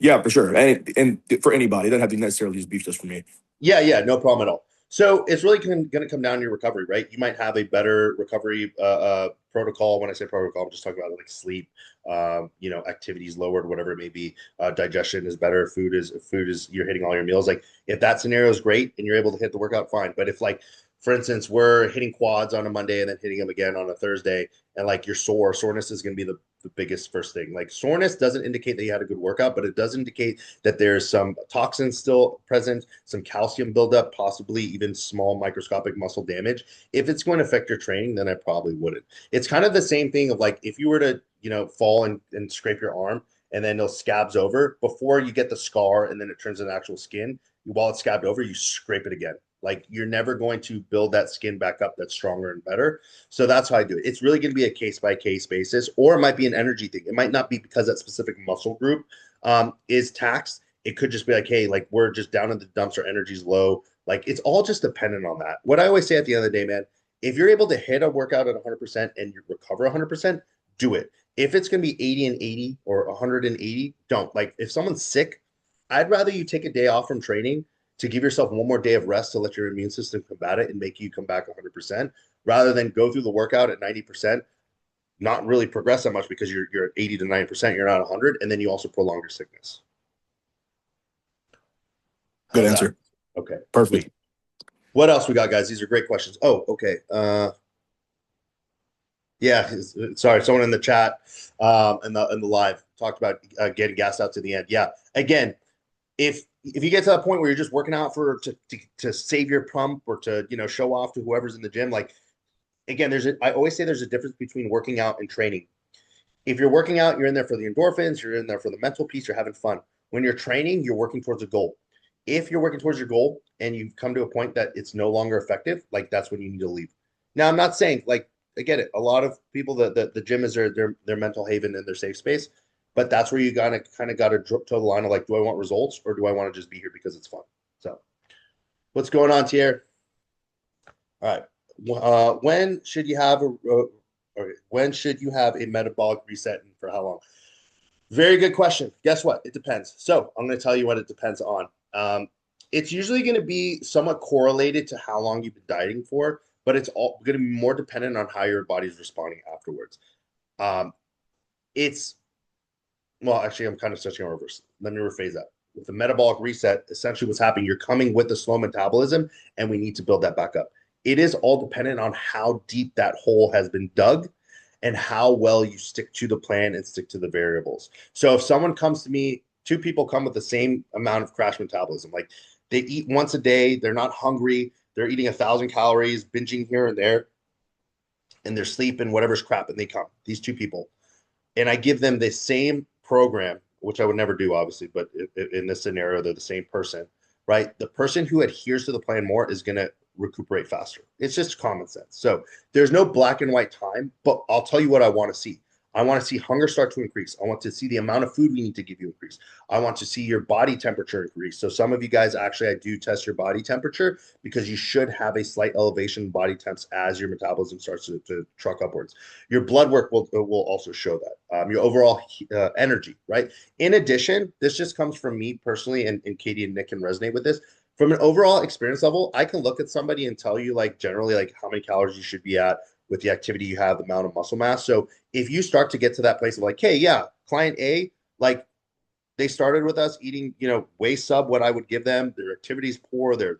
Yeah, for sure. And for anybody, it doesn't have to necessarily just be just for me.
Yeah, no problem at all. So it's really going to come down to your recovery, right? You might have a better recovery protocol. When I say protocol, I'm just talking about like sleep, activities lowered, whatever it may be. Digestion is better. Food is you're hitting all your meals. Like, if that scenario is great and you're able to hit the workout, fine. But if, like, for instance, we're hitting quads on a Monday and then hitting them again on a Thursday, and like you're soreness is going to be the biggest first thing. Like, soreness doesn't indicate that you had a good workout, but it does indicate that there's some toxins still present, some calcium buildup, possibly even small microscopic muscle damage. If it's going to affect your training, then I probably wouldn't. It's kind of the same thing of, like, if you were to, fall and scrape your arm and then it scabs over, before you get the scar and then it turns into actual skin, while it's scabbed over, you scrape it again. Like, you're never going to build that skin back up that's stronger and better. So that's how I do it. It's really going to be a case-by-case basis, or it might be an energy thing. It might not be because that specific muscle group is taxed. It could just be like, hey, like, we're just down in the dumps, our energy's low. Like, it's all just dependent on that. What I always say at the end of the day, man, if you're able to hit a workout at 100% and you recover 100%, do it. If it's going to be 80 and 80 or 180, don't. Like, if someone's sick, I'd rather you take a day off from training to give yourself one more day of rest to let your immune system combat it and make you come back 100%, rather than go through the workout at 90%, not really progress that much because you're 80 to 90%, you're not 100, and then you also prolong your sickness.
Good answer.
Okay.
Perfect.
What else we got, guys? These are great questions. Oh, okay. Yeah, sorry, someone in the chat in the live talked about getting gas out to the end. Yeah, again, if you get to that point where you're just working out to save your pump or to show off to whoever's in the gym, like again, I always say there's a difference between working out and training. If you're working out, you're in there for the endorphins, you're in there for the mental piece, you're having fun. When you're training, you're working towards a goal. If you're working towards your goal and you come to a point that it's no longer effective, like that's when you need to leave. Now, I'm not saying like I get it. A lot of people the gym is their mental haven and their safe space, but that's where you gotta kind of got to toe the line of like, do I want results or do I want to just be here because it's fun? So, what's going on, Tier? All right. When should you have when should you have a metabolic reset and for how long? Very good question. Guess what? It depends. So I'm going to tell you what it depends on. It's usually going to be somewhat correlated to how long you've been dieting for, but it's all going to be more dependent on how your body's responding afterwards. Um, it's well, actually, I'm kind of switching on reverse. Let me rephrase that. With the metabolic reset, essentially what's happening, you're coming with a slow metabolism, and we need to build that back up. It is all dependent on how deep that hole has been dug and how well you stick to the plan and stick to the variables. So if someone comes to me, two people come with the same amount of crash metabolism, like they eat once a day, they're not hungry, they're eating 1,000 calories, binging here and there, and they're sleeping whatever's crap, and they come, these two people, and I give them the same program, which I would never do, obviously, but in this scenario, they're the same person, right? The person who adheres to the plan more is going to recuperate faster. It's just common sense. So there's no black and white time, but I'll tell you what I want to see. I want to see hunger start to increase. I want to see the amount of food we need to give you increase. I want to see your body temperature increase. So some of you guys, actually, I do test your body temperature because you should have a slight elevation in body temps as your metabolism starts to truck upwards. Your blood work will also show that. Your overall energy, right? In addition, this just comes from me personally, and Katie and Nick can resonate with this. From an overall experience level, I can look at somebody and tell you like generally like how many calories you should be at with the activity you have, the amount of muscle mass. So if you start to get to that place of like, hey, yeah, client A, like they started with us eating, way sub what I would give them. Their activity's poor, their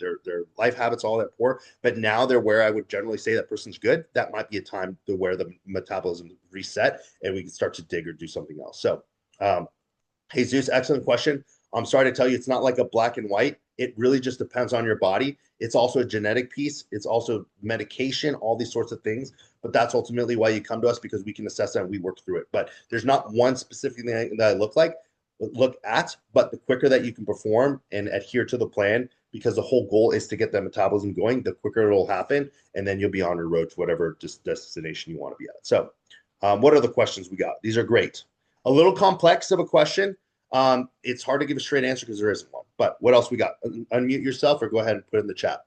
life habits, all that poor. But now they're where I would generally say that person's good. That might be a time to where the metabolism reset and we can start to dig or do something else. So, Jesus, excellent question. I'm sorry to tell you, it's not like a black and white. It really just depends on your body. It's also a genetic piece. It's also medication, all these sorts of things. But that's ultimately why you come to us, because we can assess that and we work through it. But there's not one specific thing that I look at, but the quicker that you can perform and adhere to the plan, because the whole goal is to get that metabolism going, the quicker it'll happen. And then you'll be on your road to whatever destination you want to be at. So what are the questions we got? These are great. A little complex of a question. It's hard to give a straight answer because there isn't one. But what else we got? Unmute yourself or go ahead and put it in the chat.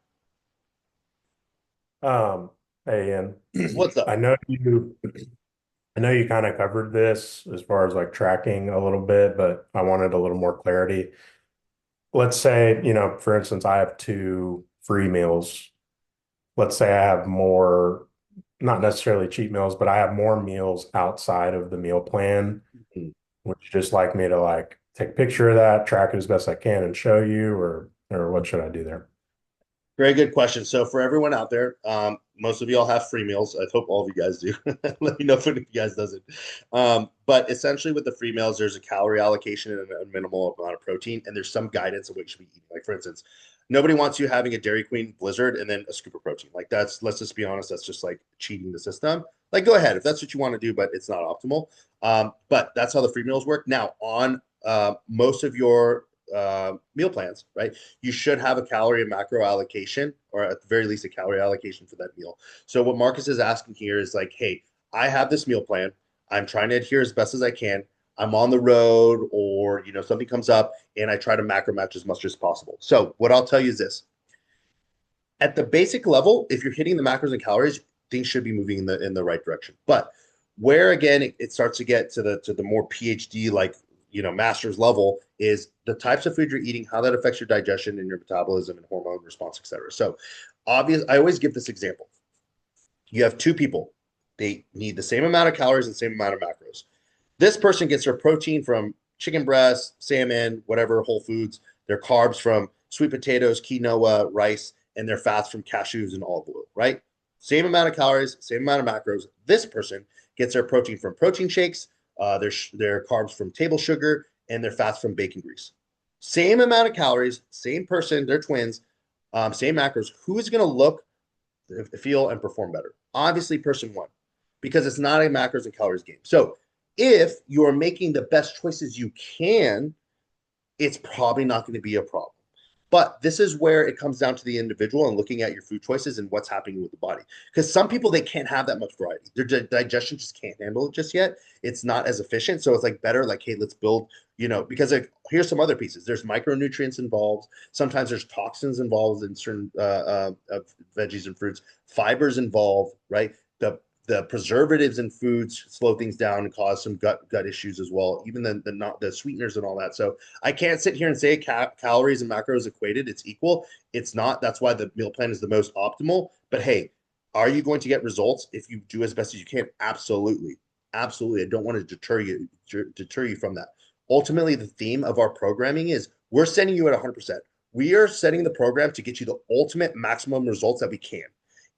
Hey, Ian.
What's up?
I know you kind of covered this as far as like tracking a little bit, but I wanted a little more clarity. Let's say, for instance, I have 2 free meals. Let's say I have more, not necessarily cheat meals, but I have more meals outside of the meal plan.
Mhm.
Would you just like me to like take a picture of that, track it as best I can and show you, or what should I do there?
Very good question. So for everyone out there, most of y'all have free meals. I hope all of you guys do. Let me know if any of you guys doesn't. But essentially with the free meals, there's a calorie allocation and a minimal amount of protein, and there's some guidance of what you should be eating. Like for instance, nobody wants you having a Dairy Queen Blizzard and then a scoop of protein. Like let's just be honest, that's just like cheating the system. Like go ahead if that's what you want to do, but it's not optimal. But that's how the free meals work. Now on most of your meal plans, right? You should have a calorie and macro allocation, or at the very least, a calorie allocation for that meal. So what Marcus is asking here is like, hey, I have this meal plan. I'm trying to adhere as best as I can. I'm on the road, or something comes up, and I try to macro match as much as possible. So what I'll tell you is this: at the basic level, if you're hitting the macros and calories, things should be moving in the right direction. But where again it starts to get to the more PhD like master's level is the types of food you're eating, how that affects your digestion and your metabolism and hormone response, etc. So I always give this example. You have 2 people. They need the same amount of calories and the same amount of macros. This person gets their protein from chicken breast, salmon, whatever, whole foods, their carbs from sweet potatoes, quinoa, rice, and their fats from cashews and olive oil, right? Same amount of calories, same amount of macros. This person gets their protein from protein shakes, their carbs from table sugar, and their fats from bacon grease. Same amount of calories, same person, they're twins, same macros. Who's going to look, feel, and perform better? Obviously, person one, because it's not a macros and calories game. So if you are making the best choices you can, it's probably not going to be a problem. But this is where it comes down to the individual and looking at your food choices and what's happening with the body. Because some people, they can't have that much variety. Their digestion just can't handle it just yet. It's not as efficient. So it's like better, like, hey, let's build, because like, here's some other pieces. There's micronutrients involved. Sometimes there's toxins involved in certain veggies and fruits. Fibers involved, right? The preservatives in foods slow things down and cause some gut issues as well. Even the sweeteners and all that. So I can't sit here and say calories and macros equated. It's equal. It's not. That's why the meal plan is the most optimal. But hey, are you going to get results if you do as best as you can? Absolutely, absolutely. I don't want to deter you from that. Ultimately, the theme of our programming is we're sending you at 100%. We are setting the program to get you the ultimate maximum results that we can.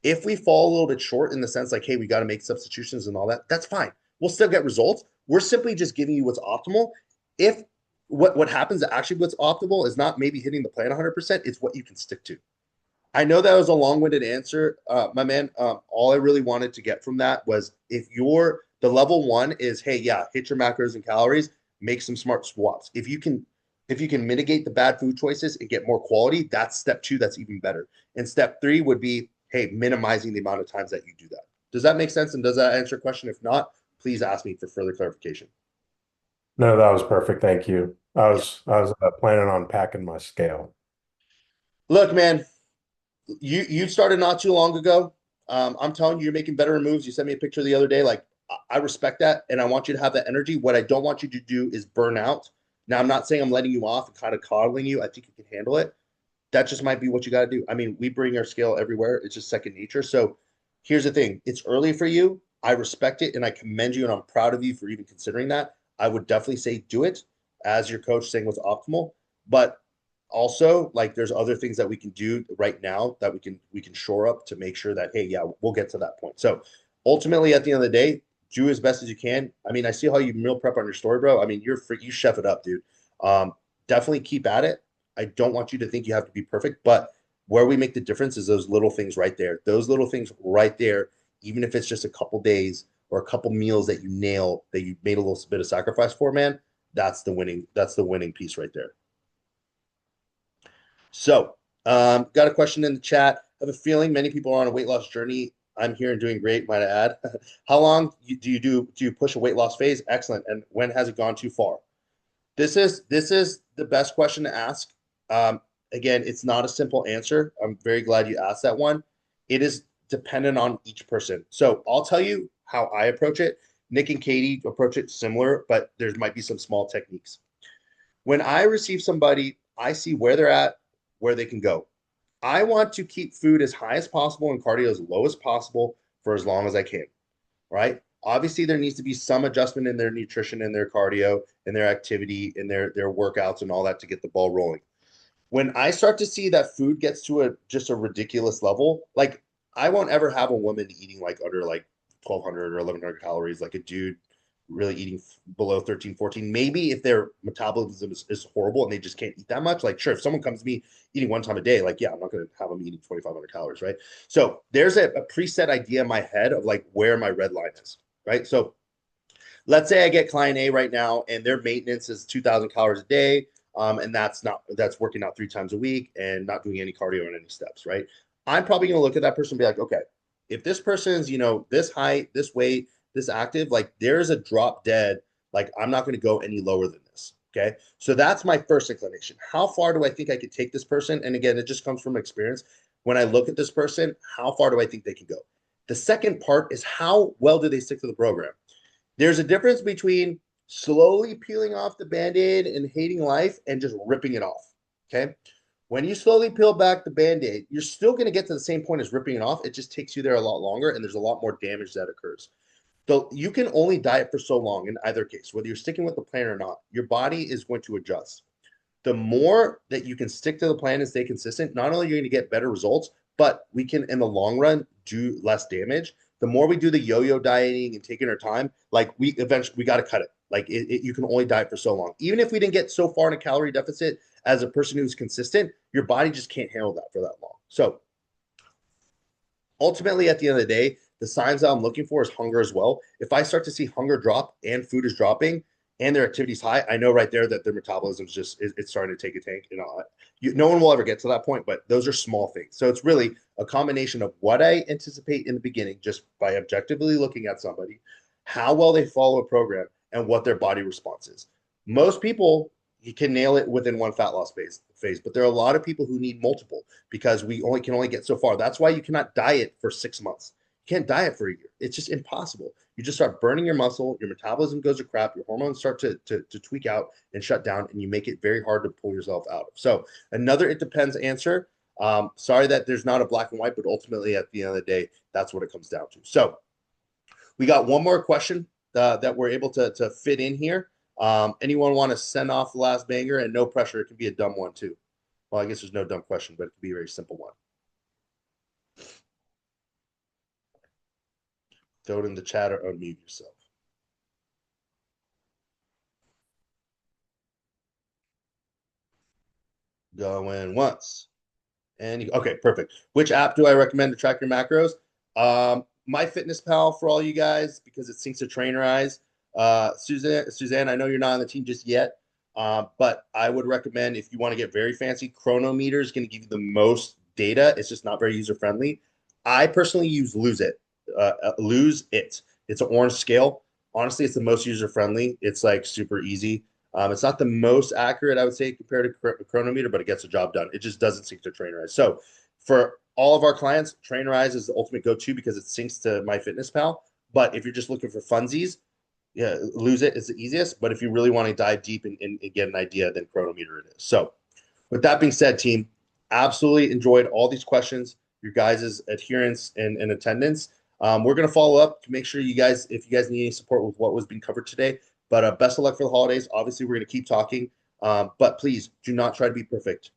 If we fall a little bit short in the sense like, hey, we got to make substitutions and all that, that's fine. We'll still get results. We're simply just giving you what's optimal. If what happens actually what's optimal is not maybe hitting the plan 100%, it's what you can stick to. I know that was a long-winded answer, my man. All I really wanted to get from that was if the level one is, hey, yeah, hit your macros and calories, make some smart swaps. If you can mitigate the bad food choices and get more quality, that's step two. That's even better. And step three would be, hey, minimizing the amount of times that you do that. Does that make sense? And does that answer your question? If not, please ask me for further clarification.
No, that was perfect. Thank you. I was planning on packing my scale.
Look, man, you started not too long ago. I'm telling you, you're making better moves. You sent me a picture the other day. Like, I respect that, and I want you to have that energy. What I don't want you to do is burn out. Now, I'm not saying I'm letting you off and kind of coddling you. I think you can handle it. That just might be what you got to do. I mean, we bring our scale everywhere. It's just second nature. So here's the thing. It's early for you. I respect it and I commend you and I'm proud of you for even considering that. I would definitely say do it as your coach saying what's optimal. But also, like, there's other things that we can do right now that we can shore up to make sure that, hey, yeah, we'll get to that point. So ultimately, at the end of the day, do as best as you can. I mean, I see how you meal prep on your story, bro. I mean, you chef it up, dude. Definitely keep at it. I don't want you to think you have to be perfect, but where we make the difference is those little things right there. Those little things right there, even if it's just a couple days or a couple meals that you nail, that you made a little bit of sacrifice for, man, that's the winning piece right there. So, got a question in the chat. I have a feeling many people are on a weight loss journey. I'm here and doing great, might I add. How long do you push a weight loss phase? Excellent. And when has it gone too far? This is the best question to ask. Again, it's not a simple answer. I'm very glad you asked that one. It is dependent on each person. So I'll tell you how I approach it. Nick and Katie approach it similar, but there might be some small techniques. When I receive somebody, I see where they're at, where they can go. I want to keep food as high as possible and cardio as low as possible for as long as I can, right? Obviously, there needs to be some adjustment in their nutrition and their cardio and their activity and their workouts and all that to get the ball rolling. When I start to see that food gets to just a ridiculous level, like, I won't ever have a woman eating like under like 1,200 or 1,100 calories, like a dude really eating below 13, 14. Maybe if their metabolism is horrible and they just can't eat that much, like, sure, if someone comes to me eating one time a day, like, yeah, I'm not going to have them eating 2,500 calories, right? So there's a preset idea in my head of like where my red line is, right? So let's say I get client A right now and their maintenance is 2,000 calories a day. And that's working out 3 times a week and not doing any cardio or any steps, right? I'm probably going to look at that person and be like, okay, if this person's, this height, this weight, this active, like, there's a drop dead. Like, I'm not going to go any lower than this. Okay. So that's my first inclination. How far do I think I could take this person? And again, it just comes from experience. When I look at this person, how far do I think they can go? The second part is how well do they stick to the program? There's a difference between slowly peeling off the Band-Aid and hating life and just ripping it off. Okay. When you slowly peel back the Band-Aid, you're still going to get to the same point as ripping it off. It just takes you there a lot longer and there's a lot more damage that occurs. So you can only diet for so long in either case, whether you're sticking with the plan or not. Your body is going to adjust. The more that you can stick to the plan and stay consistent, not only are you going to get better results, but we can, in the long run, do less damage. The more we do the yo-yo dieting and taking our time, like we got to cut it. Like you can only diet for so long. Even if we didn't get so far in a calorie deficit as a person who's consistent, your body just can't handle that for that long. So ultimately, at the end of the day, the signs that I'm looking for is hunger as well. If I start to see hunger drop and food is dropping and their activity is high, I know right there that their metabolism is just it's starting to take a tank. No one will ever get to that point, but those are small things. So it's really a combination of what I anticipate in the beginning, just by objectively looking at somebody, how well they follow a program, and what their body response is. Most people, you can nail it within one fat loss phase, but there are a lot of people who need multiple because we can only get so far. That's why you cannot diet for 6 months. You can't diet for a year. It's just impossible. You just start burning your muscle, your metabolism goes to crap, your hormones start to tweak out and shut down, and you make it very hard to pull yourself out of. So another it depends answer. Sorry that there's not a black and white, but ultimately at the end of the day, that's what it comes down to. So we got one more question that we're able to fit in here. Anyone want to send off the last banger? And no pressure, it can be a dumb one too. Well, I guess there's no dumb question, but it could be a very simple one. Throw it in the chat or unmute yourself. Going once. And okay, perfect. Which app do I recommend to track your macros? MyFitnessPal for all you guys, because it syncs to Trainerize. Suzanne, I know you're not on the team just yet, but I would recommend, if you want to get very fancy, Chronometer is going to give you the most data. It's just not very user friendly. I personally use Lose It. Lose It. It's an orange scale. Honestly, it's the most user friendly. It's like super easy. It's not the most accurate, I would say, compared to Chronometer, but it gets the job done. It just doesn't sync to Trainerize. So for all of our clients, Trainerize is the ultimate go-to because it syncs to MyFitnessPal. But if you're just looking for funsies, yeah, Lose It is the easiest. But if you really want to dive deep and get an idea, then Chronometer it is. So with that being said, team, absolutely enjoyed all these questions, your guys' adherence and attendance. We're going to follow up to make sure you guys, if you guys need any support with what was being covered today. But best of luck for the holidays. Obviously, we're going to keep talking. But please do not try to be perfect.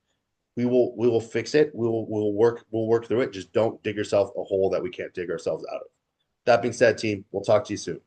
We will fix it. We'll work through it. Just don't dig yourself a hole that we can't dig ourselves out of. That being said, team, we'll talk to you soon.